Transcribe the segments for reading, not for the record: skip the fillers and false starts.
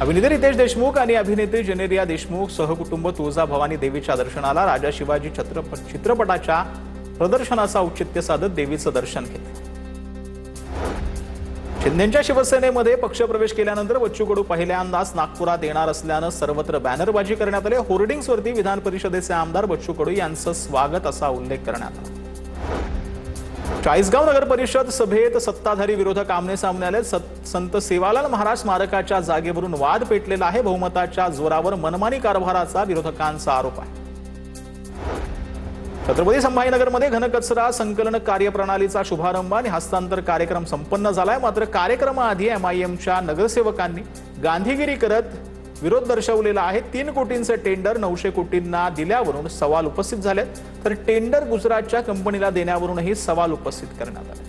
अभिनेते रितेश देशमुख आणि अभिनेत्री जेनेलिया देशमुख सहकुटुंब तुळजाभवानी देवीच्या दर्शनाला राजा शिवाजी चित्रपटाच्या प्रदर्शनाचा औचित्य साधत देवीचं दर्शन घेतलं। शिंदेंच्या शिवसेनेमध्ये पक्षप्रवेश केल्यानंतर बच्चू कडू पहिल्यांदाच नागपुरात येणार असल्यानं सर्वत्र बॅनरबाजी करण्यात आली। होर्डिंग्सवरती विधान परिषदेचे आमदार बच्चू कडू यांचं स्वागत असा उल्लेख करण्यात आला। चाळीसगाव नगर परिषद सभेत सत्ताधारी विरोधक आमने सामने आले। संत सेवालाल महाराज स्मारकाच्या जागेवरून वाद पेटलेला आहे। बहुमताच्या जोरावर मनमानी कारभाराचा विरोधकांचा आरोप आहे। छत्रपती संभाजीनगरमध्ये घनकचरा संकलन कार्यप्रणालीचा शुभारंभ आणि हस्तांतर कार्यक्रम संपन्न झालाय। मात्र कार्यक्रमाआधी एमआयएमच्या नगरसेवकांनी गांधीगिरी करत विरोध दर्शवलेला आहे। 3 कोटींचे टेंडर 900 कोटींना दिल्यावरून सवाल उपस्थित झाले, तर टेंडर गुजरातच्या कंपनीला देण्यावरूनही सवाल उपस्थित करण्यात आले।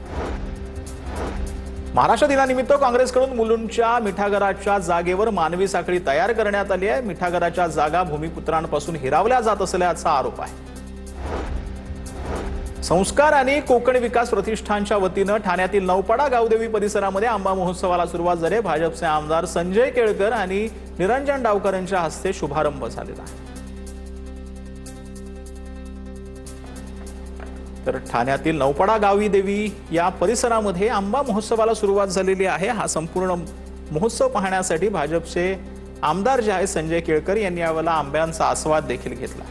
महाराष्ट्र दिनानिमित्त काँग्रेसकडून मुलुंडच्या मिठागराच्या जागेवर मानवी साखळी तयार करण्यात आली आहे। मिठागराच्या जागा भूमिपुत्रांपासून हिरावल्या जात असल्याचा आरोप आहे। संस्कार आणि कोकण विकास प्रतिष्ठानच्या वतीनं ठाण्यातील नौपाडा गावदेवी परिसरामध्ये आंबा महोत्सवाला सुरुवात झाली। भाजपचे आमदार संजय केळकर आणि निरंजन डावकर यांच्या हस्ते शुभारंभ झालेला आहे। तर ठाण्यातील नौपाडा गावदेवी या परिसरामध्ये आंबा महोत्सवाला सुरुवात झालेली आहे। हा संपूर्ण महोत्सव पाहण्यासाठी भाजपचे आमदार जे आहेत संजय केळकर यांनी यावेळेला आंब्यांचा आस्वाद देखील घेतला।